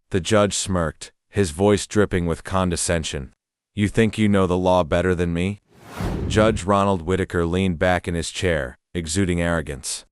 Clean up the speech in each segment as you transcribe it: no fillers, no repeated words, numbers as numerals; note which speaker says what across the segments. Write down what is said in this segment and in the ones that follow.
Speaker 1: The judge smirked, his voice dripping with condescension. You think you know the law better than me? Judge Ronald Whitaker leaned back in his chair, exuding arrogance.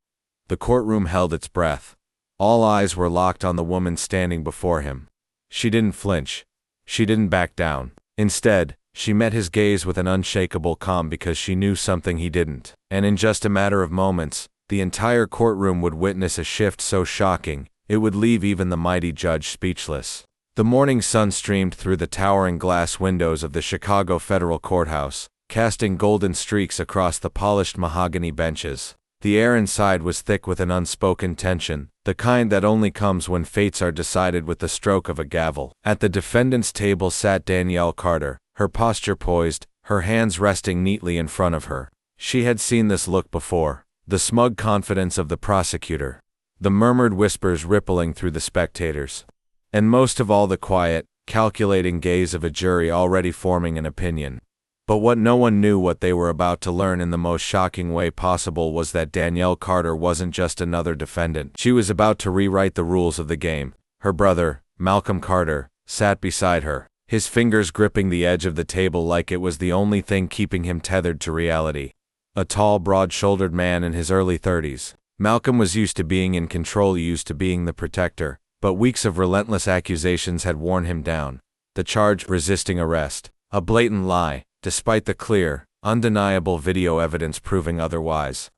Speaker 1: The courtroom held its breath. All eyes were locked on the woman standing before him. She didn't flinch. She didn't back down. Instead, she met his gaze with an unshakable calm because she knew something he didn't. And in just a matter of moments, the entire courtroom would witness a shift so shocking, it would leave even the mighty judge speechless. The morning sun streamed through the towering glass windows of the Chicago Federal Courthouse, casting golden streaks across the polished mahogany benches. The air inside was thick with an unspoken tension, the kind that only comes when fates are decided with the stroke of a gavel. At the defendant's table sat Danielle Carter, her posture poised, her hands resting neatly in front of her. She had seen this look before, the smug confidence of the prosecutor, the murmured whispers rippling through the spectators, and most of all the quiet, calculating gaze of a jury already forming an opinion. But what no one knew what they were about to learn in the most shocking way possible was that Danielle Carter wasn't just another defendant. She was about to rewrite the rules of the game. Her brother, Malcolm Carter, sat beside her, his fingers gripping the edge of the table like it was the only thing keeping him tethered to reality. A tall, broad-shouldered man in his early 30s. Malcolm was used to being in control, used to being the protector, but weeks of relentless accusations had worn him down. The charge, resisting arrest, a blatant lie, despite the clear, undeniable video evidence proving otherwise.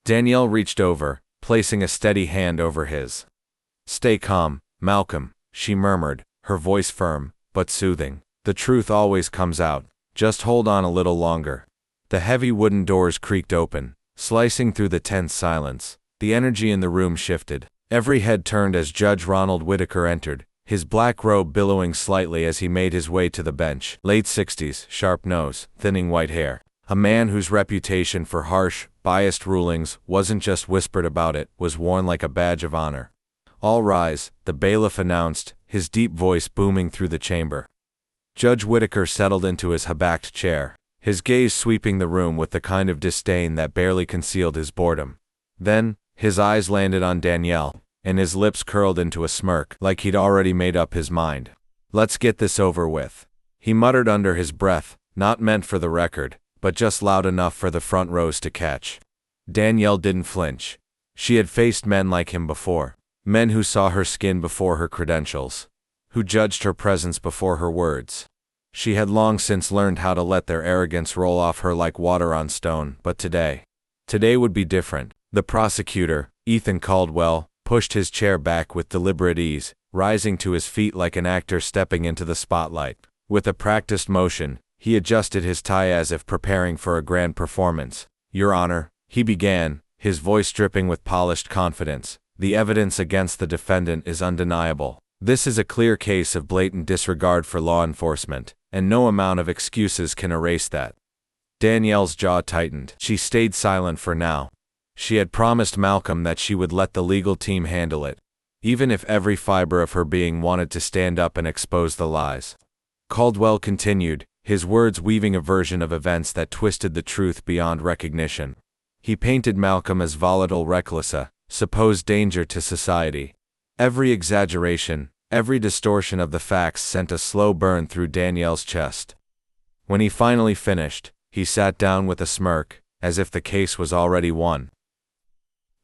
Speaker 1: Danielle reached over, placing a steady hand over his. Stay calm, Malcolm, she murmured, her voice firm, but soothing. The truth always comes out. Just hold on a little longer. The heavy wooden doors creaked open, slicing through the tense silence. The energy in the room shifted. Every head turned as Judge Ronald Whitaker entered, his black robe billowing slightly as he made his way to the bench. Late 60s, sharp nose, thinning white hair. A man whose reputation for harsh, biased rulings wasn't just whispered about, it was worn like a badge of honor. All rise, the bailiff announced, his deep voice booming through the chamber. Judge Whitaker settled into his high-backed chair, his gaze sweeping the room with the kind of disdain that barely concealed his boredom. Then, his eyes landed on Danielle, and his lips curled into a smirk, like he'd already made up his mind. Let's get this over with, he muttered under his breath, not meant for the record, but just loud enough for the front rows to catch. Danielle didn't flinch. She had faced men like him before, men who saw her skin before her credentials, who judged her presence before her words. She had long since learned how to let their arrogance roll off her like water on stone, but today would be different. The prosecutor, Ethan Caldwell, pushed his chair back with deliberate ease, rising to his feet like an actor stepping into the spotlight. With a practiced motion, he adjusted his tie as if preparing for a grand performance. Your Honor, he began, his voice dripping with polished confidence, the evidence against the defendant is undeniable. This is a clear case of blatant disregard for law enforcement, and no amount of excuses can erase that. Danielle's jaw tightened. She stayed silent for now. She had promised Malcolm that she would let the legal team handle it, even if every fiber of her being wanted to stand up and expose the lies. Caldwell continued, his words weaving a version of events that twisted the truth beyond recognition. He painted Malcolm as volatile, reckless, a supposed danger to society. Every exaggeration, every distortion of the facts sent a slow burn through Danielle's chest. When he finally finished, he sat down with a smirk, as if the case was already won.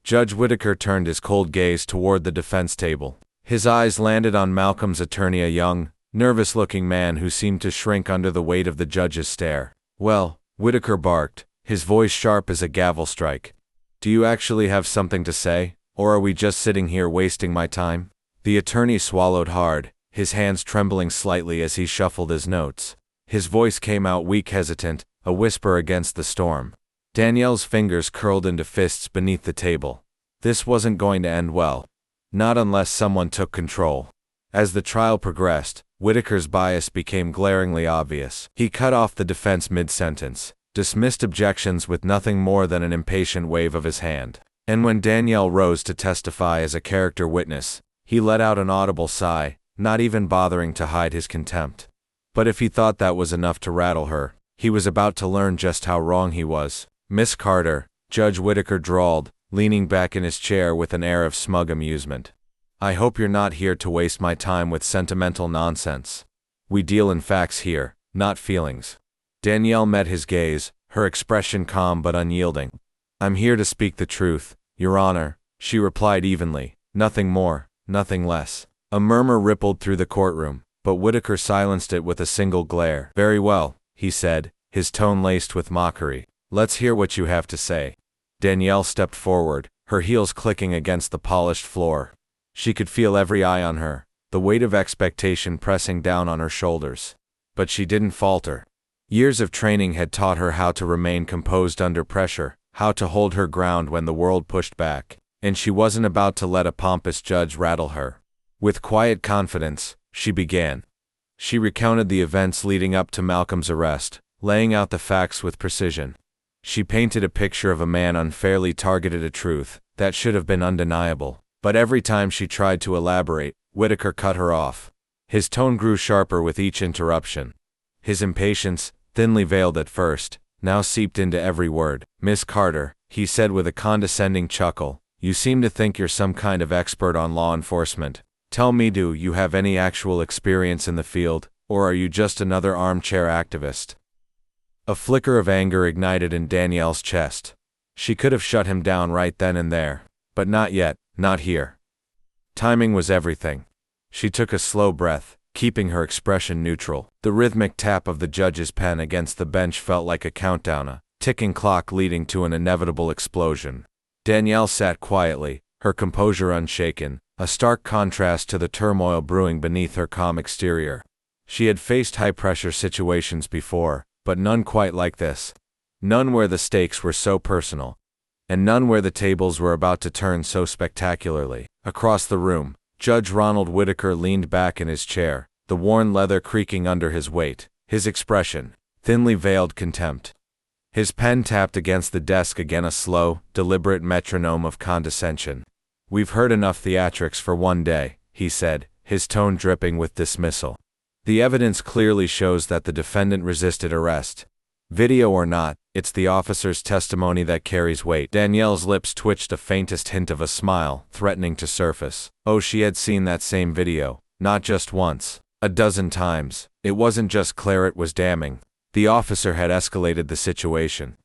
Speaker 1: Judge Whitaker turned his cold gaze toward the defense table. His eyes landed on Malcolm's attorney, a young, nervous-looking man who seemed to shrink under the weight of the judge's stare. Well, Whitaker barked, his voice sharp as a gavel strike. Do you actually have something to say, or are we just sitting here wasting my time? The attorney swallowed hard, his hands trembling slightly as he shuffled his notes. His voice came out weak, hesitant, a whisper against the storm. Danielle's fingers curled into fists beneath the table. This wasn't going to end well. Not unless someone took control. As the trial progressed, Whitaker's bias became glaringly obvious. He cut off the defense mid-sentence, dismissed objections with nothing more than an impatient wave of his hand. And when Danielle rose to testify as a character witness, he let out an audible sigh, not even bothering to hide his contempt. But if he thought that was enough to rattle her, he was about to learn just how wrong he was. Miss Carter, Judge Whitaker drawled, leaning back in his chair with an air of smug amusement. I hope you're not here to waste my time with sentimental nonsense. We deal in facts here, not feelings. Danielle met his gaze, her expression calm but unyielding. I'm here to speak the truth, Your Honor, she replied evenly. Nothing more, nothing less. A murmur rippled through the courtroom, but Whitaker silenced it with a single glare. Very well, he said, his tone laced with mockery. Let's hear what you have to say. Danielle stepped forward, her heels clicking against the polished floor. She could feel every eye on her, the weight of expectation pressing down on her shoulders. But she didn't falter. Years of training had taught her how to remain composed under pressure, how to hold her ground when the world pushed back, and she wasn't about to let a pompous judge rattle her. With quiet confidence, she began. She recounted the events leading up to Malcolm's arrest, laying out the facts with precision. She painted a picture of a man unfairly targeted a truth that should have been undeniable. But every time she tried to elaborate, Whitaker cut her off. His tone grew sharper with each interruption. His impatience, thinly veiled at first, now seeped into every word. Miss Carter, he said with a condescending chuckle, you seem to think you're some kind of expert on law enforcement. Tell me, do you have any actual experience in the field, or are you just another armchair activist? A flicker of anger ignited in Danielle's chest. She could have shut him down right then and there. But not yet, not here. Timing was everything. She took a slow breath, keeping her expression neutral. The rhythmic tap of the judge's pen against the bench felt like a countdown, a ticking clock leading to an inevitable explosion. Danielle sat quietly, her composure unshaken, a stark contrast to the turmoil brewing beneath her calm exterior. She had faced high-pressure situations before, but none quite like this. None where the stakes were so personal. And none where the tables were about to turn so spectacularly. Across the room, Judge Ronald Whitaker leaned back in his chair, the worn leather creaking under his weight, his expression, thinly veiled contempt. His pen tapped against the desk again, a slow, deliberate metronome of condescension. We've heard enough theatrics for one day, he said, his tone dripping with dismissal. The evidence clearly shows that the defendant resisted arrest. Video or not, it's the officer's testimony that carries weight. Danielle's lips twitched the faintest hint of a smile, threatening to surface. Oh, she had seen that same video, not just once, a dozen times. It wasn't just Claret was damning. The officer had escalated the situation,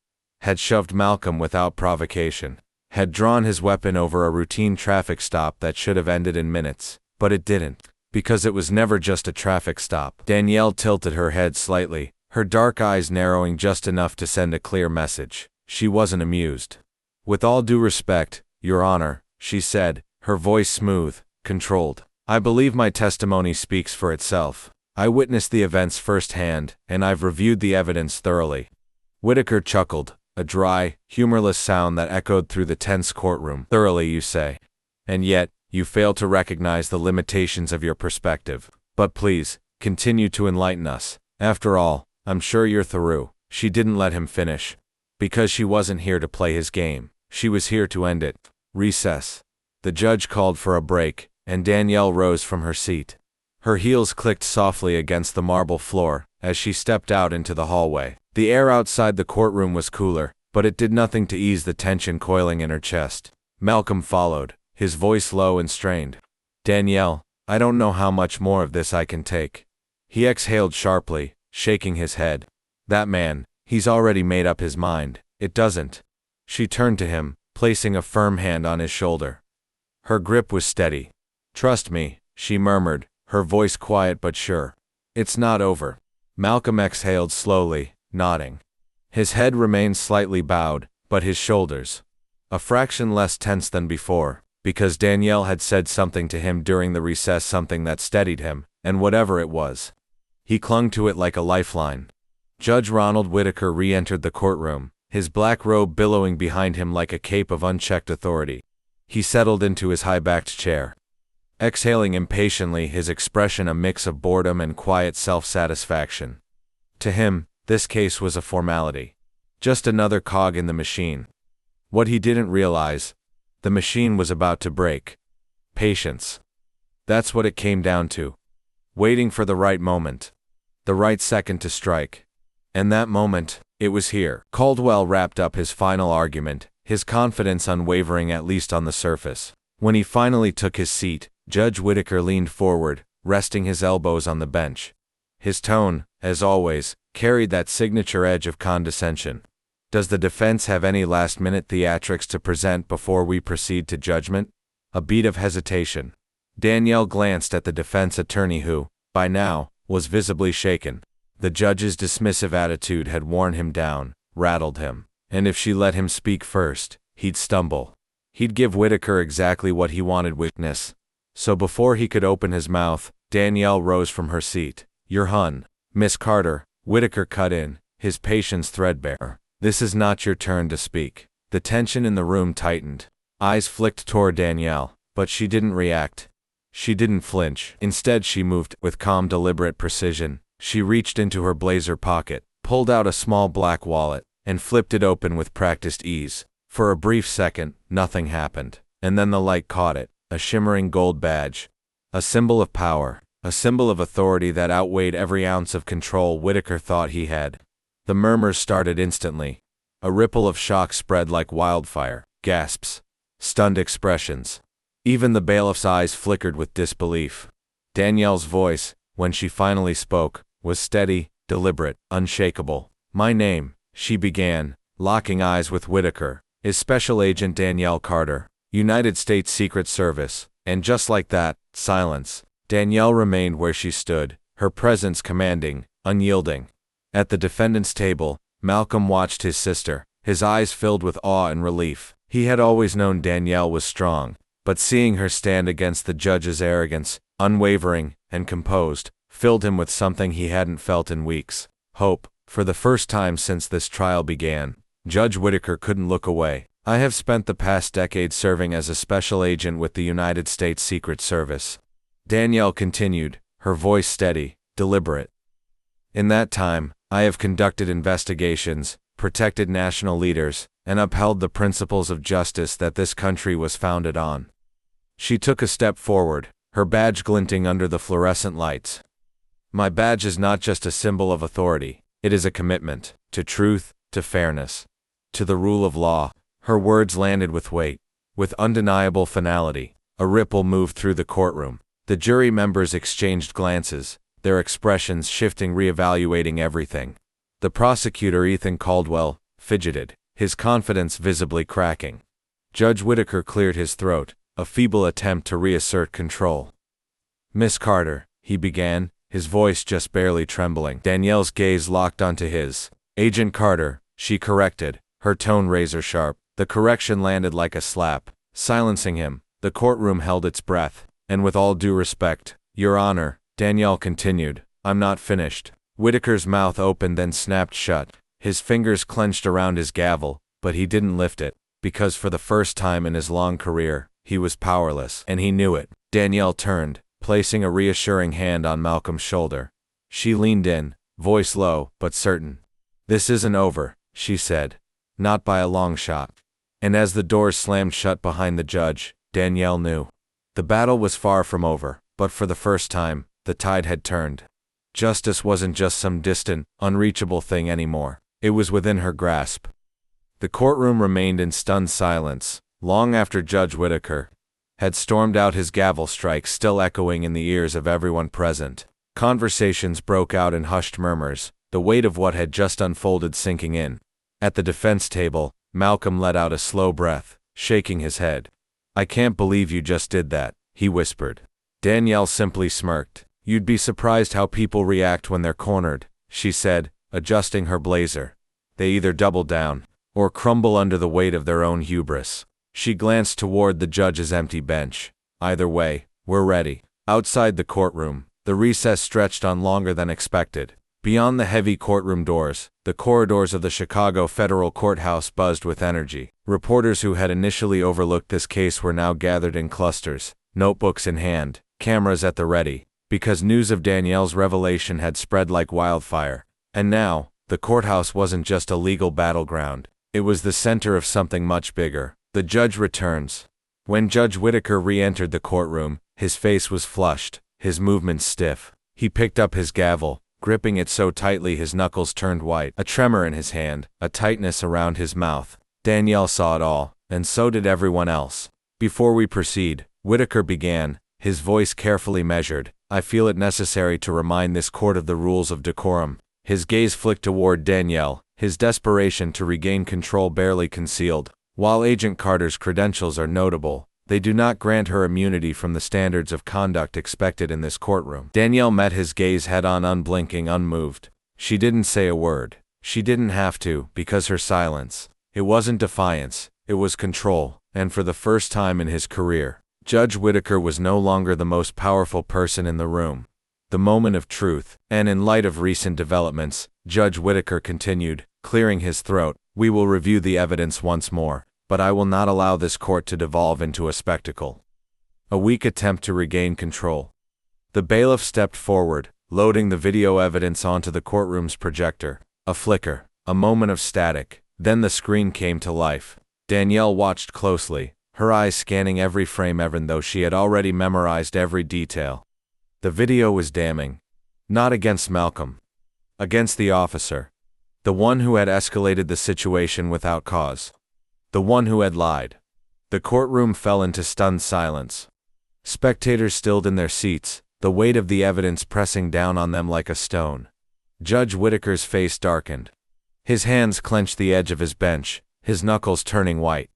Speaker 1: had shoved Malcolm without provocation, had drawn his weapon over a routine traffic stop that should have ended in minutes, but it didn't, because it was never just a traffic stop. Danielle tilted her head slightly, her dark eyes narrowing just enough to send a clear message. She wasn't amused. With all due respect, Your Honor, she said, her voice smooth, controlled. I believe my testimony speaks for itself. I witnessed the events firsthand, and I've reviewed the evidence thoroughly. Whitaker chuckled, a dry, humorless sound that echoed through the tense courtroom. Thoroughly, you say. And yet, you fail to recognize the limitations of your perspective. But please, continue to enlighten us. After all, I'm sure you're through. She didn't let him finish. Because she wasn't here to play his game. She was here to end it. Recess. The judge called for a break, and Danielle rose from her seat. Her heels clicked softly against the marble floor as she stepped out into the hallway. The air outside the courtroom was cooler, but it did nothing to ease the tension coiling in her chest. Malcolm followed, his voice low and strained. Danielle, I don't know how much more of this I can take. He exhaled sharply, shaking his head. That man, he's already made up his mind. It doesn't. She turned to him, placing a firm hand on his shoulder. Her grip was steady. Trust me, she murmured, her voice quiet but sure. It's not over. Malcolm exhaled slowly, nodding. His head remained slightly bowed, but his shoulders, a fraction less tense than before, because Danielle had said something to him during the recess, something that steadied him, and whatever it was, he clung to it like a lifeline. Judge Ronald Whitaker re-entered the courtroom, his black robe billowing behind him like a cape of unchecked authority. He settled into his high-backed chair, exhaling impatiently, his expression a mix of boredom and quiet self-satisfaction. To him, this case was a formality. Just another cog in the machine. What he didn't realize, the machine was about to break. Patience. That's what it came down to. Waiting for the right moment. The right second to strike. And that moment, it was here. Caldwell wrapped up his final argument, his confidence unwavering at least on the surface. When he finally took his seat, Judge Whitaker leaned forward, resting his elbows on the bench. His tone, as always, carried that signature edge of condescension. Does the defense have any last-minute theatrics to present before we proceed to judgment? A beat of hesitation. Danielle glanced at the defense attorney who, by now, was visibly shaken. The judge's dismissive attitude had worn him down, rattled him, and if she let him speak first, he'd stumble. He'd give Whitaker exactly what he wanted witness. So before he could open his mouth, Danielle rose from her seat. "Your Hon, Miss Carter," Whitaker cut in, his patience threadbare. "This is not your turn to speak." The tension in the room tightened. Eyes flicked toward Danielle, but she didn't react. She didn't flinch. Instead, she moved with calm, deliberate precision. She reached into her blazer pocket, pulled out a small black wallet, and flipped it open with practiced ease. For a brief second, nothing happened, and then the light caught it, a shimmering gold badge. A symbol of power, a symbol of authority that outweighed every ounce of control Whitaker thought he had. The murmurs started instantly. A ripple of shock spread like wildfire, gasps, stunned expressions. Even the bailiff's eyes flickered with disbelief. Danielle's voice, when she finally spoke, was steady, deliberate, unshakable. "My name," she began, locking eyes with Whitaker, "is Special Agent Danielle Carter, United States Secret Service." And just like that, silence. Danielle remained where she stood, her presence commanding, unyielding. At the defendant's table, Malcolm watched his sister, his eyes filled with awe and relief. He had always known Danielle was strong, but seeing her stand against the judge's arrogance, unwavering and composed, filled him with something he hadn't felt in weeks. Hope. For the first time since this trial began, Judge Whitaker couldn't look away. "I have spent the past decade serving as a special agent with the United States Secret Service," Danielle continued, her voice steady, deliberate. "In that time, I have conducted investigations, protected national leaders, and upheld the principles of justice that this country was founded on." She took a step forward, her badge glinting under the fluorescent lights. "My badge is not just a symbol of authority, it is a commitment to truth, to fairness, to the rule of law." Her words landed with weight, with undeniable finality. A ripple moved through the courtroom. The jury members exchanged glances, their expressions shifting, reevaluating everything. The prosecutor, Ethan Caldwell, fidgeted, his confidence visibly cracking. Judge Whitaker cleared his throat, a feeble attempt to reassert control. "Miss Carter," he began, his voice just barely trembling. Danielle's gaze locked onto his. "Agent Carter," she corrected, her tone razor-sharp. The correction landed like a slap, silencing him. The courtroom held its breath. "And with all due respect, Your Honor," Danielle continued, "I'm not finished." Whitaker's mouth opened then snapped shut. His fingers clenched around his gavel, but he didn't lift it, because for the first time in his long career, he was powerless, and he knew it. Danielle turned, placing a reassuring hand on Malcolm's shoulder. She leaned in, voice low, but certain. "This isn't over," she said. "Not by a long shot." And as the doors slammed shut behind the judge, Danielle knew. The battle was far from over, but for the first time, the tide had turned. Justice wasn't just some distant, unreachable thing anymore. It was within her grasp. The courtroom remained in stunned silence, long after Judge Whitaker had stormed out, his gavel strike still echoing in the ears of everyone present. Conversations broke out in hushed murmurs, the weight of what had just unfolded sinking in. At the defense table, Malcolm let out a slow breath, shaking his head. "I can't believe you just did that," he whispered. Danielle simply smirked. "You'd be surprised how people react when they're cornered," she said, adjusting her blazer. "They either double down, or crumble under the weight of their own hubris." She glanced toward the judge's empty bench. "Either way, we're ready." Outside the courtroom, the recess stretched on longer than expected. Beyond the heavy courtroom doors, the corridors of the Chicago Federal Courthouse buzzed with energy. Reporters who had initially overlooked this case were now gathered in clusters, notebooks in hand, cameras at the ready, because news of Danielle's revelation had spread like wildfire. And now, the courthouse wasn't just a legal battleground. It was the center of something much bigger. The judge returns. When Judge Whitaker re-entered the courtroom, his face was flushed, his movements stiff. He picked up his gavel, gripping it so tightly his knuckles turned white, a tremor in his hand, a tightness around his mouth. Danielle saw it all, and so did everyone else. "Before we proceed," Whitaker began, his voice carefully measured. I feel it necessary to remind this court of the rules of decorum. His gaze flicked toward Danielle, his desperation to regain control barely concealed. While Agent Carter's credentials are notable, they do not grant her immunity from the standards of conduct expected in this courtroom. Danielle met his gaze head-on, unblinking, unmoved. She didn't say a word. She didn't have to, because her silence. It wasn't defiance, it was control, and for the first time in his career, Judge Whitaker was no longer the most powerful person in the room. The moment of truth, and in light of recent developments, Judge Whitaker continued, clearing his throat, we will review the evidence once more, but I will not allow this court to devolve into a spectacle. A weak attempt to regain control. The bailiff stepped forward, loading the video evidence onto the courtroom's projector. A flicker, a moment of static, then the screen came to life. Danielle watched closely, her eyes scanning every frame even though she had already memorized every detail. The video was damning. Not against Malcolm. Against the officer. The one who had escalated the situation without cause. The one who had lied. The courtroom fell into stunned silence. Spectators stilled in their seats, the weight of the evidence pressing down on them like a stone. Judge Whitaker's face darkened. His hands clenched the edge of his bench, his knuckles turning white.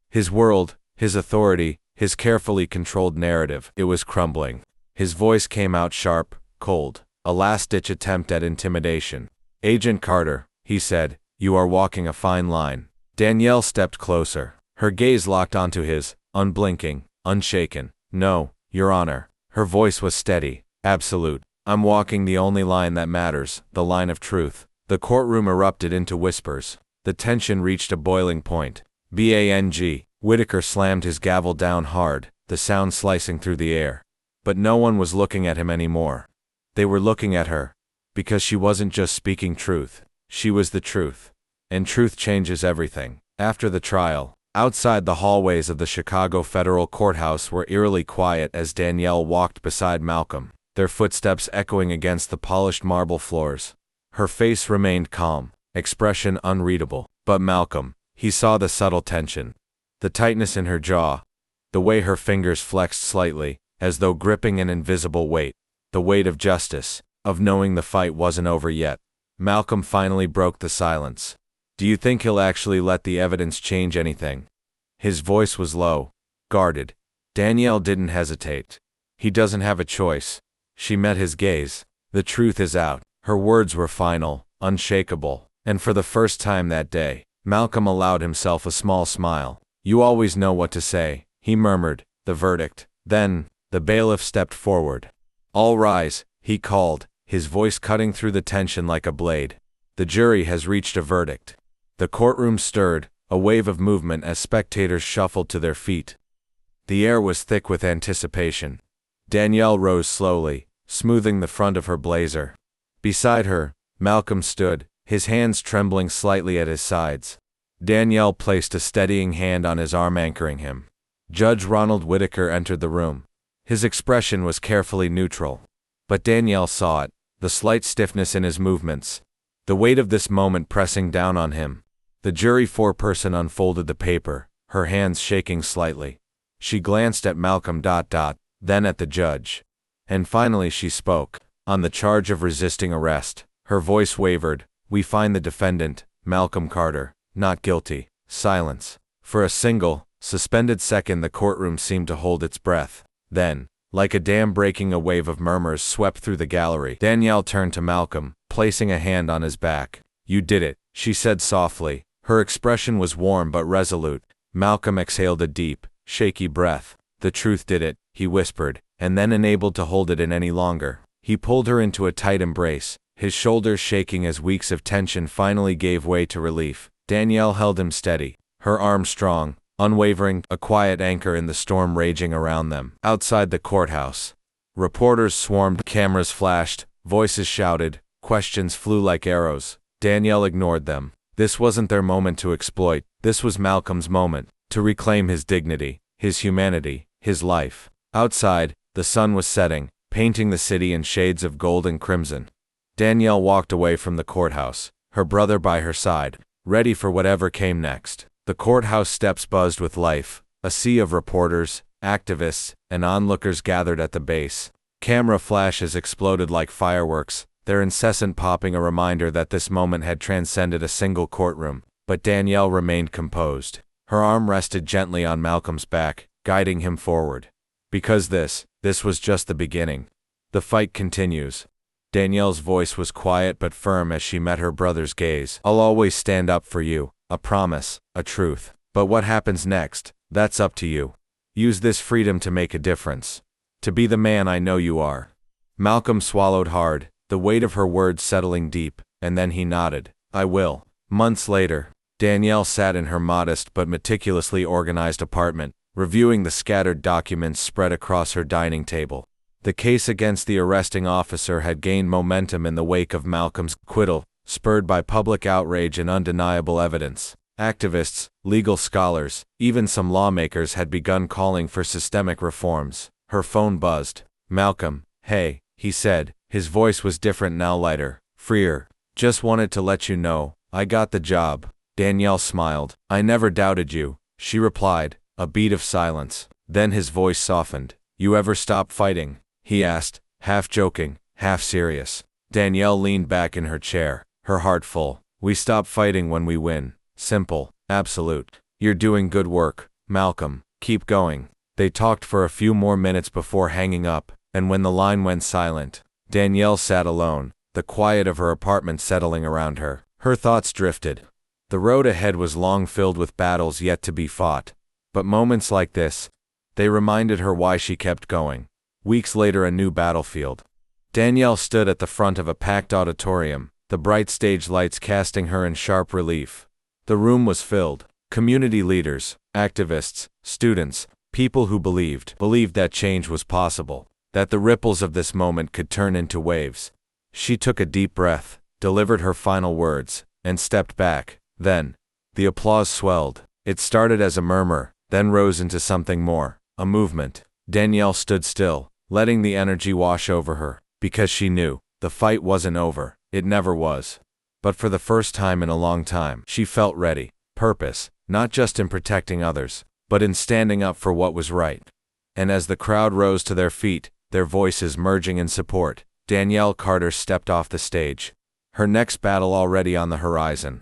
Speaker 1: His world, his authority, his carefully controlled narrative, it was crumbling. His voice came out sharp, cold, a last-ditch attempt at intimidation. Agent Carter, he said, you are walking a fine line. Danielle stepped closer, her gaze locked onto his, unblinking, unshaken. No, Your Honor. Her voice was steady, absolute. I'm walking the only line that matters, the line of truth. The courtroom erupted into whispers. The tension reached a boiling point. Bang! Whitaker slammed his gavel down hard, the sound slicing through the air. But no one was looking at him anymore. They were looking at her. Because she wasn't just speaking truth. She was the truth. And truth changes everything. After the trial, outside the hallways of the Chicago Federal Courthouse were eerily quiet as Danielle walked beside Malcolm, their footsteps echoing against the polished marble floors. Her face remained calm, expression unreadable. But Malcolm, he saw the subtle tension. The tightness in her jaw. The way her fingers flexed slightly, as though gripping an invisible weight. The weight of justice, of knowing the fight wasn't over yet. Malcolm finally broke the silence. Do you think he'll actually let the evidence change anything? His voice was low, guarded. Danielle didn't hesitate. He doesn't have a choice. She met his gaze. The truth is out. Her words were final, unshakable, and for the first time that day, Malcolm allowed himself a small smile. You always know what to say, he murmured, the verdict. Then, the bailiff stepped forward. All rise, he called, his voice cutting through the tension like a blade. The jury has reached a verdict. The courtroom stirred, a wave of movement as spectators shuffled to their feet. The air was thick with anticipation. Danielle rose slowly, smoothing the front of her blazer. Beside her, Malcolm stood, his hands trembling slightly at his sides. Danielle placed a steadying hand on his arm, anchoring him. Judge Ronald Whitaker entered the room. His expression was carefully neutral. But Danielle saw it, the slight stiffness in his movements. The weight of this moment pressing down on him. The jury foreperson unfolded the paper, her hands shaking slightly. She glanced at Malcolm, then at the judge. And finally she spoke. On the charge of resisting arrest, her voice wavered. We find the defendant, Malcolm Carter, not guilty. Silence. For a single, suspended second the courtroom seemed to hold its breath. Then, like a dam breaking, a wave of murmurs swept through the gallery. Danielle turned to Malcolm, placing a hand on his back. You did it, she said softly. Her expression was warm but resolute. Malcolm exhaled a deep, shaky breath. The truth did it, he whispered, and then, unable to hold it in any longer, he pulled her into a tight embrace, his shoulders shaking as weeks of tension finally gave way to relief. Danielle held him steady, her arm strong, unwavering, a quiet anchor in the storm raging around them. Outside the courthouse, reporters swarmed, cameras flashed, voices shouted, questions flew like arrows. Danielle ignored them. This wasn't their moment to exploit, this was Malcolm's moment, to reclaim his dignity, his humanity, his life. Outside, the sun was setting, painting the city in shades of gold and crimson. Danielle walked away from the courthouse, her brother by her side, ready for whatever came next. The courthouse steps buzzed with life, a sea of reporters, activists, and onlookers gathered at the base. Camera flashes exploded like fireworks, their incessant popping a reminder that this moment had transcended a single courtroom. But Danielle remained composed. Her arm rested gently on Malcolm's back, guiding him forward. Because this was just the beginning. The fight continues. Danielle's voice was quiet but firm as she met her brother's gaze. I'll always stand up for you, a promise, a truth. But what happens next, that's up to you. Use this freedom to make a difference. To be the man I know you are. Malcolm swallowed hard, the weight of her words settling deep, and then he nodded. I will. Months later, Danielle sat in her modest but meticulously organized apartment, reviewing the scattered documents spread across her dining table. The case against the arresting officer had gained momentum in the wake of Malcolm's acquittal, spurred by public outrage and undeniable evidence. Activists, legal scholars, even some lawmakers had begun calling for systemic reforms. Her phone buzzed. Malcolm, hey, he said. His voice was different now, lighter, freer. Just wanted to let you know, I got the job. Danielle smiled. I never doubted you, she replied. A beat of silence. Then his voice softened. You ever stop fighting? He asked, half joking, half serious. Danielle leaned back in her chair, her heart full. We stop fighting when we win. Simple, absolute. You're doing good work, Malcolm. Keep going. They talked for a few more minutes before hanging up, and when the line went silent, Danielle sat alone, the quiet of her apartment settling around her. Her thoughts drifted. The road ahead was long filled with battles yet to be fought. But moments like this, they reminded her why she kept going. Weeks later, a new battlefield. Danielle stood at the front of a packed auditorium, the bright stage lights casting her in sharp relief. The room was filled. Community leaders, activists, students, people who believed that change was possible, that the ripples of this moment could turn into waves. She took a deep breath, delivered her final words, and stepped back. Then, the applause swelled. It started as a murmur, then rose into something more, a movement. Danielle stood still, letting the energy wash over her, because she knew, the fight wasn't over, it never was. But for the first time in a long time, she felt ready. Purpose, not just in protecting others, but in standing up for what was right. And as the crowd rose to their feet, their voices merging in support, Danielle Carter stepped off the stage. Her next battle already on the horizon.